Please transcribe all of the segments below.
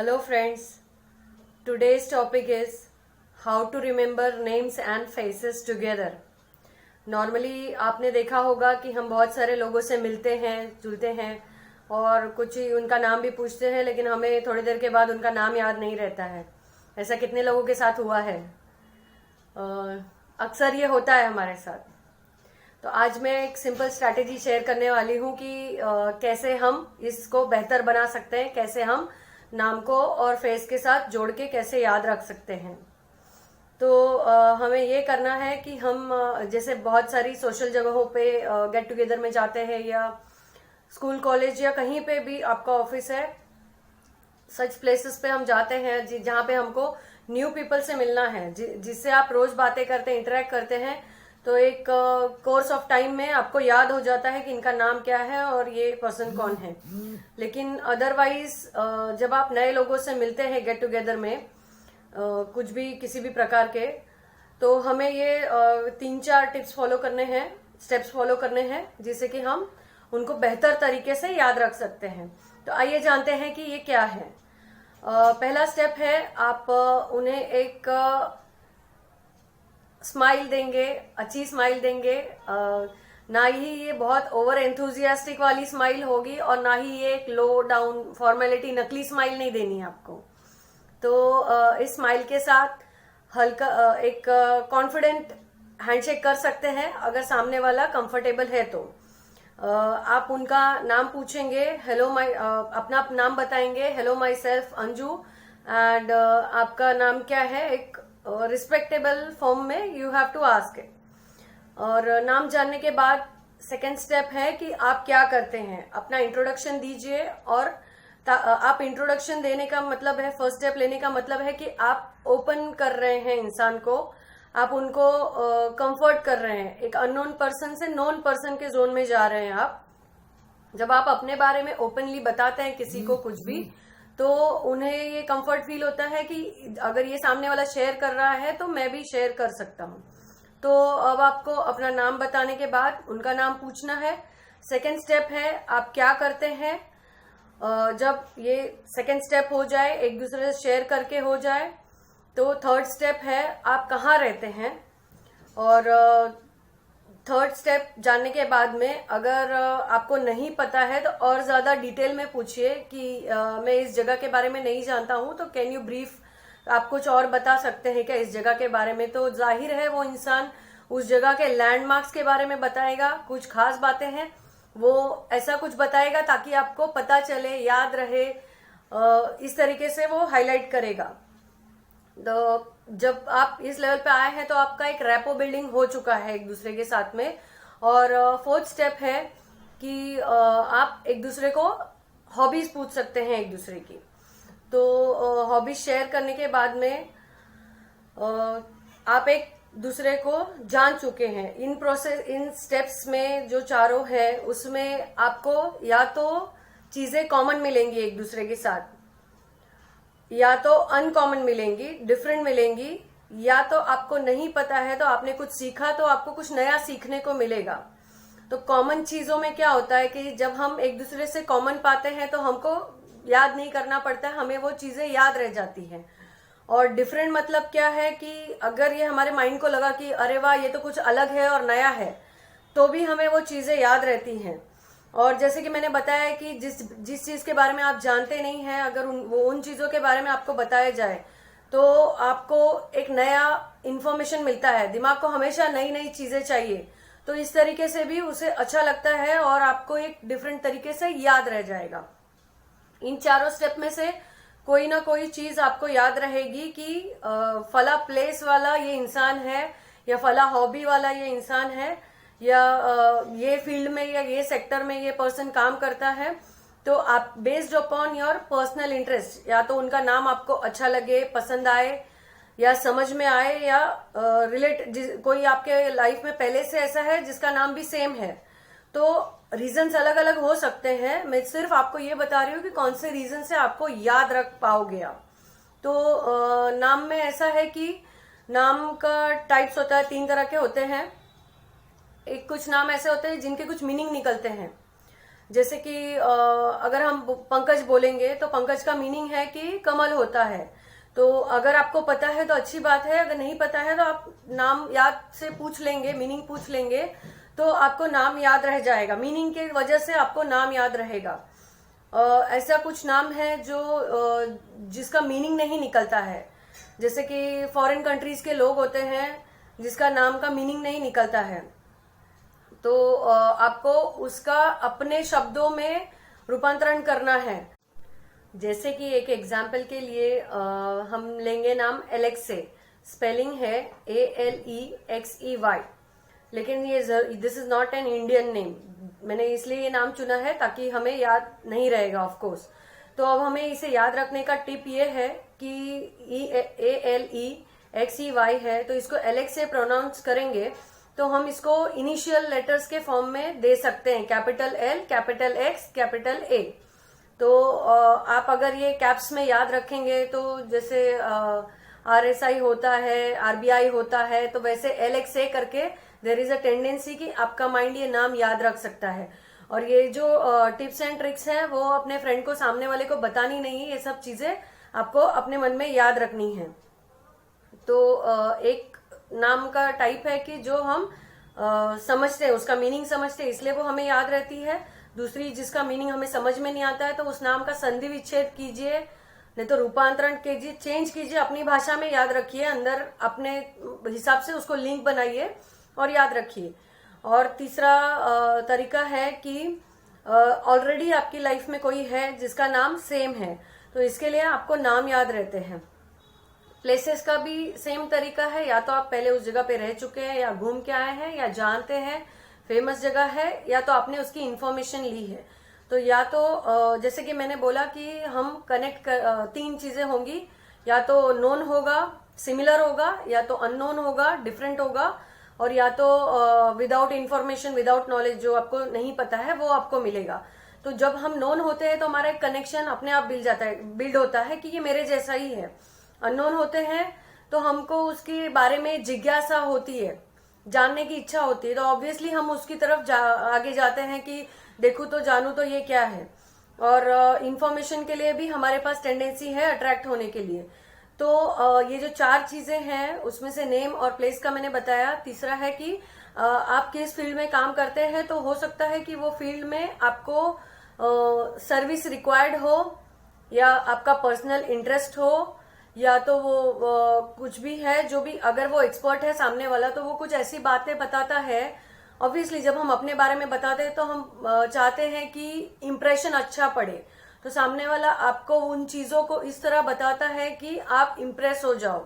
Hello friends, today's topic is how to remember names and faces together. Normally आपने देखा होगा कि हम बहुत सारे लोगों से मिलते हैं, जुलते हैं और कुछ ही उनका नाम भी पूछते हैं, लेकिन हमें थोड़ी देर के बाद उनका नाम याद नहीं रहता है। ऐसा कितने लोगों के साथ हुआ है? अक्सर ये होता है हमारे साथ। तो आज मैं एक सिंपल स्ट्रैटेजी शेयर करने वाली हूँ कि कैसे हम इसको बेहतर बना सकते हैं, कैसे हम नाम को और फेस के साथ जोड़ के कैसे याद रख सकते हैं। तो हमें ये करना है कि हम जैसे बहुत सारी सोशल जगहों पे गेट टुगेदर में जाते हैं, या स्कूल कॉलेज या कहीं पे भी आपका ऑफिस है, सच प्लेसेस पे हम जाते हैं जहाँ पे हमको न्यू पीपल से मिलना है, जिससे आप रोज बातें करते हैं, इंटरेक्ट करते हैं। तो एक कोर्स ऑफ टाइम में आपको याद हो जाता है कि इनका नाम क्या है और ये पर्सन कौन है। लेकिन अदरवाइज जब आप नए लोगों से मिलते हैं गेट टुगेदर में, कुछ भी किसी भी प्रकार के, तो हमें ये 3-4 टिप्स फॉलो करने हैं, स्टेप्स फॉलो करने हैं, जिससे कि हम उनको बेहतर तरीके से याद रख सकते हैं। तो आइए जानते हैं कि ये क्या है। पहला स्टेप है, आप उन्हें एक स्माइल देंगे, अच्छी स्माइल देंगे। ना ही ये बहुत ओवर एंथुजियास्टिक वाली स्माइल होगी और ना ही ये एक लो डाउन फॉर्मेलिटी नकली स्माइल नहीं देनी है आपको। तो इस स्माइल के साथ हल्का एक कॉन्फिडेंट हैंडशेक कर सकते हैं, अगर सामने वाला कंफर्टेबल है तो। आप उनका नाम पूछेंगे, हेलो माई, अपना नाम बताएंगे, hello my self Anju, and आपका नाम क्या है, एक रिस्पेक्टेबल फॉर्म में you have to ask it. और नाम जानने के बाद सेकेंड स्टेप है कि आप क्या करते हैं, अपना इंट्रोडक्शन दीजिए। और आप इंट्रोडक्शन देने का मतलब है, फर्स्ट स्टेप लेने का मतलब है कि आप ओपन कर रहे हैं इंसान को, आप उनको कंफर्ट कर रहे हैं। एक अननोन पर्सन से नोन पर्सन के जोन में जा रहे हैं आप। जब आप अपने बारे में ओपनली बताते हैं किसी को कुछ भी, तो उन्हें ये कंफर्ट फील होता है कि अगर ये सामने वाला शेयर कर रहा है तो मैं भी शेयर कर सकता हूँ। तो अब आपको अपना नाम बताने के बाद उनका नाम पूछना है। सेकेंड स्टेप है, आप क्या करते हैं। जब ये सेकेंड स्टेप हो जाए, एक दूसरे से शेयर करके हो जाए, तो थर्ड स्टेप है, आप कहाँ रहते हैं। और थर्ड स्टेप जानने के बाद में अगर आपको नहीं पता है तो और ज्यादा डिटेल में पूछिए कि मैं इस जगह के बारे में नहीं जानता हूं, तो कैन यू ब्रीफ, आप कुछ और बता सकते हैं क्या इस जगह के बारे में। तो जाहिर है वो इंसान उस जगह के लैंडमार्क्स के बारे में बताएगा, कुछ खास बातें हैं वो ऐसा कुछ बताएगा ताकि आपको पता चले, याद रहे। इस तरीके से वो हाईलाइट करेगा। तो जब आप इस लेवल पे आए हैं तो आपका एक रैपो बिल्डिंग हो चुका है एक दूसरे के साथ में। और फोर्थ स्टेप है कि आप एक दूसरे को हॉबीज पूछ सकते हैं एक दूसरे की। तो हॉबीज शेयर करने के बाद में आप एक दूसरे को जान चुके हैं। इन प्रोसेस, इन स्टेप्स में जो चारों है, उसमें आपको या तो चीजें कॉमन मिलेंगी एक दूसरे के साथ, या तो अनकॉमन मिलेंगी, डिफरेंट मिलेंगी, या तो आपको नहीं पता है तो आपने कुछ सीखा तो आपको कुछ नया सीखने को मिलेगा। तो कॉमन चीजों में क्या होता है कि जब हम एक दूसरे से कॉमन पाते हैं तो हमको याद नहीं करना पड़ता है, हमें वो चीजें याद रह जाती हैं। और डिफरेंट मतलब क्या है कि अगर ये हमारे माइंड को लगा कि अरे वाह ये तो कुछ अलग है और नया है, तो भी हमें वो चीजें याद रहती हैं। और जैसे कि मैंने बताया कि जिस चीज के बारे में आप जानते नहीं हैं, अगर वो उन चीजों के बारे में आपको बताया जाए तो आपको एक नया इंफॉर्मेशन मिलता है। दिमाग को हमेशा नई नई चीजें चाहिए, तो इस तरीके से भी उसे अच्छा लगता है और आपको एक डिफरेंट तरीके से याद रह जाएगा। इन चारों स्टेप में से कोई ना कोई चीज आपको याद रहेगी कि फला प्लेस वाला ये इंसान है, या फला हॉबी वाला ये इंसान है, या ये फील्ड में या ये सेक्टर में ये पर्सन काम करता है। तो आप based upon your personal interest, या तो उनका नाम आपको अच्छा लगे, पसंद आए, या समझ में आए, या कोई आपके लाइफ में पहले से ऐसा है जिसका नाम भी सेम है। तो रीजंस अलग अलग हो सकते हैं, मैं सिर्फ आपको ये बता रही हूँ कि कौन से रीजन से आपको याद रख पाओगे आप। तो नाम में ऐसा है कि नाम का टाइप्स होता है, 3 तरह के होते हैं। एक कुछ नाम ऐसे होते हैं जिनके कुछ मीनिंग निकलते हैं, जैसे कि अगर हम पंकज बोलेंगे तो पंकज का मीनिंग है कि कमल होता है। तो अगर आपको पता है तो अच्छी बात है, अगर नहीं पता है तो आप नाम याद से पूछ लेंगे, मीनिंग पूछ लेंगे, तो आपको नाम याद रह जाएगा, मीनिंग की वजह से आपको नाम याद रहेगा। ऐसा कुछ नाम है जो जिसका मीनिंग नहीं निकलता है, जैसे कि फॉरेन कंट्रीज के लोग होते हैं जिसका नाम का मीनिंग नहीं निकलता है, तो आपको उसका अपने शब्दों में रूपांतरण करना है। जैसे कि एक एग्जाम्पल के लिए हम लेंगे नाम एलेक्से, स्पेलिंग है ALEXEY, लेकिन ये this is not an Indian name. मैंने इसलिए ये नाम चुना है ताकि हमें याद नहीं रहेगा ऑफ कोर्स। तो अब हमें इसे याद रखने का टिप ये है कि ALEXEY है, तो इसको एलेक्स से प्रोनाउंस करेंगे तो हम इसको इनिशियल लेटर्स के फॉर्म में दे सकते हैं, capital L, capital X, capital A। तो आप अगर ये कैप्स में याद रखेंगे तो जैसे RSI होता है, RBI होता है, तो वैसे LXA करके देर इज अ टेंडेंसी कि आपका माइंड ये नाम याद रख सकता है। और ये जो टिप्स एंड ट्रिक्स हैं वो अपने फ्रेंड को, सामने वाले को बतानी नहीं, ये सब चीजें आपको अपने मन में याद रखनी है। तो एक नाम का टाइप है कि जो हम समझते हैं, उसका मीनिंग समझते हैं, इसलिए वो हमें याद रहती है। दूसरी जिसका मीनिंग हमें समझ में नहीं आता है तो उस नाम का संधि विच्छेद कीजिए, नहीं तो रूपांतरण कीजिए, चेंज कीजिए, अपनी भाषा में याद रखिए, अंदर अपने हिसाब से उसको लिंक बनाइए और याद रखिए। और तीसरा तरीका है कि ऑलरेडी आपकी लाइफ में कोई है जिसका नाम सेम है, तो इसके लिए आपको नाम याद रहते हैं। प्लेसेस का भी सेम तरीका है, या तो आप पहले उस जगह पे रह चुके हैं, या घूम के आए हैं, या जानते हैं, फेमस जगह है, या तो आपने उसकी इंफॉर्मेशन ली है। तो या तो जैसे कि मैंने बोला कि हम कनेक्ट तीन चीजें होंगी, या तो नोन होगा, सिमिलर होगा, या तो अननोन होगा, डिफरेंट होगा, और या तो विदाउट इंफॉर्मेशन, विदाउट नॉलेज, जो आपको नहीं पता है वो आपको मिलेगा। तो जब हम नोन होते हैं तो हमारा एक कनेक्शन अपने आप बिल्ड होता है कि ये मेरे जैसा ही है। अननोन होते हैं तो हमको उसके बारे में जिज्ञासा होती है, जानने की इच्छा होती है, तो ऑब्वियसली हम उसकी तरफ आगे जाते हैं कि देखूं तो जानूं तो ये क्या है। और इंफॉर्मेशन के लिए भी हमारे पास टेंडेंसी है अट्रैक्ट होने के लिए। तो ये जो चार चीजें हैं उसमें से नेम और प्लेस का मैंने बताया। तीसरा है कि आप किस फील्ड में काम करते हैं, तो हो सकता है कि वो फील्ड में आपको सर्विस रिक्वायर्ड हो, या आपका पर्सनल इंटरेस्ट हो, या तो वो कुछ भी है जो भी, अगर वो एक्सपर्ट है सामने वाला तो वो कुछ ऐसी बातें बताता है। ऑब्वियसली जब हम अपने बारे में बताते हैं तो हम चाहते हैं कि इम्प्रेशन अच्छा पड़े, तो सामने वाला आपको उन चीजों को इस तरह बताता है कि आप इम्प्रेस हो जाओ।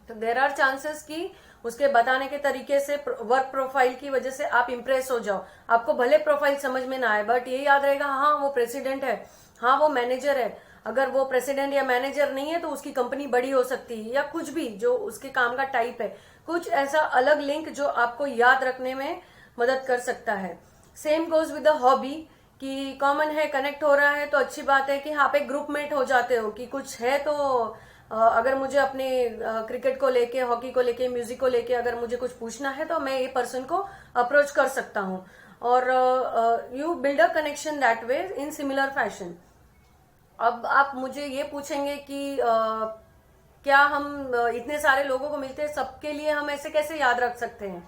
तो देर आर चांसेस कि उसके बताने के तरीके से, वर्क प्रोफाइल की वजह से आप इम्प्रेस हो जाओ। आपको भले प्रोफाइल समझ में ना आए, बट ये याद रहेगा, हाँ वो प्रेसिडेंट है, हाँ वो मैनेजर है। अगर वो प्रेसिडेंट या मैनेजर नहीं है तो उसकी कंपनी बड़ी हो सकती है, या कुछ भी जो उसके काम का टाइप है, कुछ ऐसा अलग लिंक जो आपको याद रखने में मदद कर सकता है। Same goes with the hobby, कि कॉमन है, कनेक्ट हो रहा है तो अच्छी बात है कि आप एक ग्रुप मेट हो जाते हो कि कुछ है। तो अगर मुझे अपने क्रिकेट को लेके, हॉकी को लेके, म्यूजिक को लेके अगर मुझे कुछ पूछना है तो मैं ये पर्सन को अप्रोच कर सकता हूँ, और you build a connection that way in similar fashion. अब आप मुझे ये पूछेंगे कि क्या हम इतने सारे लोगों को मिलते हैं, सबके लिए हम ऐसे कैसे याद रख सकते हैं?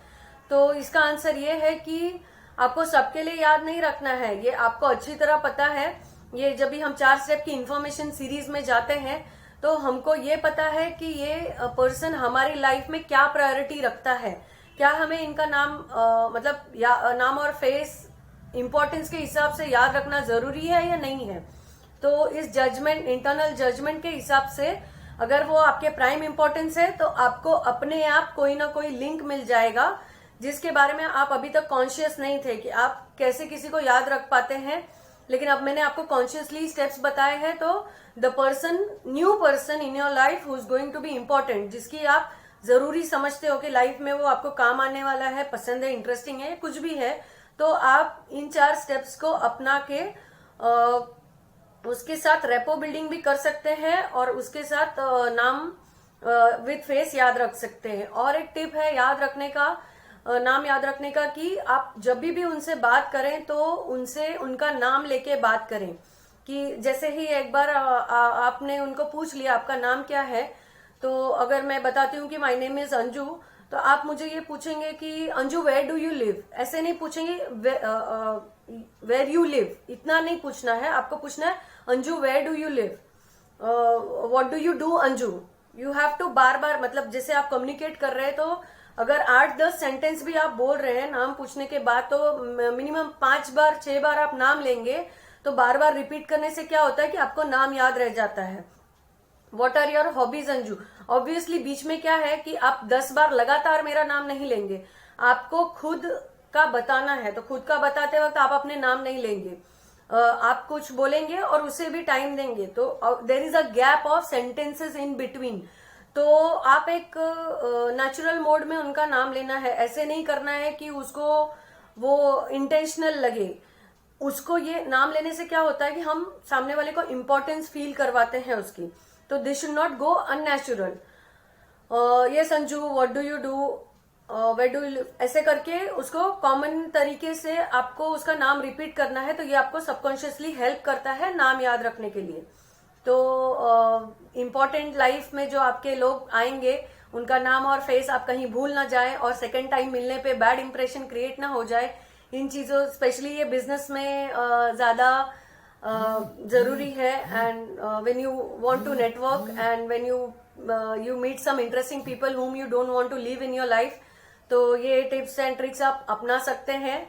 तो इसका आंसर ये है कि आपको सबके लिए याद नहीं रखना है, ये आपको अच्छी तरह पता है। ये जब भी हम 4 स्टेप की इंफॉर्मेशन सीरीज में जाते हैं तो हमको ये पता है कि ये पर्सन हमारी लाइफ में क्या प्रायोरिटी रखता है, क्या हमें इनका नाम मतलब नाम और फेस इंपॉर्टेंस के हिसाब से याद रखना जरूरी है या नहीं है। तो इस जजमेंट, इंटरनल जजमेंट के हिसाब से अगर वो आपके प्राइम इंपॉर्टेंस है तो आपको अपने आप कोई ना कोई लिंक मिल जाएगा जिसके बारे में आप अभी तक कॉन्शियस नहीं थे कि आप कैसे किसी को याद रख पाते हैं। लेकिन अब मैंने आपको कॉन्शियसली स्टेप्स बताए हैं, तो the person, new person in your life who is going to be important, जिसकी आप जरूरी समझते हो कि लाइफ में वो आपको काम आने वाला है, पसंद है, इंटरेस्टिंग है, कुछ भी है, तो आप इन 4 स्टेप्स को अपना के उसके साथ रेपो बिल्डिंग भी कर सकते हैं और उसके साथ नाम विद फेस याद रख सकते हैं। और एक टिप है याद रखने का, नाम याद रखने का कि आप जब भी उनसे बात करें तो उनसे उनका नाम लेके बात करें। कि जैसे ही एक बार आपने उनको पूछ लिया आपका नाम क्या है, तो अगर मैं बताती हूँ कि माय नेम इज अंजू, तो आप मुझे ये पूछेंगे कि Anju where do you live, ऐसे नहीं पूछेंगे वेयर यू लिव, इतना नहीं पूछना है आपको, पूछना है Anju where do you live, what do you do Anju. You have to बार बार, मतलब जैसे आप कम्युनिकेट कर रहे हैं तो अगर 8-10 सेंटेंस भी आप बोल रहे हैं नाम पूछने के बाद, तो मिनिमम 5 बार 6 बार आप नाम लेंगे, तो बार बार रिपीट करने से क्या होता है कि आपको नाम याद रह जाता है। What are your hobbies Anju, obviously बीच में क्या है कि आप 10 बार लगातार मेरा नाम नहीं लेंगे, आपको खुद का बताना है, तो खुद का बताते वक्त आप अपने नाम नहीं लेंगे, आप कुछ बोलेंगे और उसे भी टाइम देंगे, तो there is a gap of sentences in between, तो आप एक नेचुरल मोड में उनका नाम लेना है। ऐसे नहीं करना है कि उसको वो इंटेंशनल लगे। उसको ये नाम लेने से क्या होता है कि हम सामने वाले को इंपॉर्टेंस फील करवाते हैं उसकी, तो this should not go unnatural. ये Sanju what do you do, where do you, ऐसे करके उसको कॉमन तरीके से आपको उसका नाम रिपीट करना है, तो ये आपको सबकॉन्शियसली हेल्प करता है नाम याद रखने के लिए। तो इम्पोर्टेंट लाइफ में जो आपके लोग आएंगे उनका नाम और फेस आप कहीं भूल ना जाए, और सेकेंड टाइम मिलने पे बैड इंप्रेशन क्रिएट ना हो जाए। इन चीजों, स्पेशली ये बिजनेस में ज्यादा जरूरी है। And when you want to network and when you meet some interesting people whom you don't want to live in your life, तो ये टिप्स एंड ट्रिक्स आप अपना सकते हैं।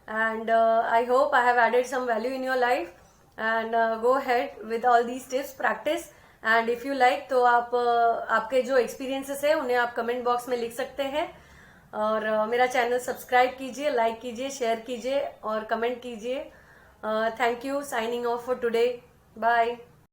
And I hope I have added some value in your life, and go ahead with all these tips, practice, and if you like तो आप आपके जो एक्सपीरियंसेस है उन्हें आप कमेंट बॉक्स में लिख सकते हैं। और मेरा चैनल सब्सक्राइब कीजिए, लाइक कीजिए, शेयर कीजिए और कमेंट कीजिए। Thank you, signing off for today, bye.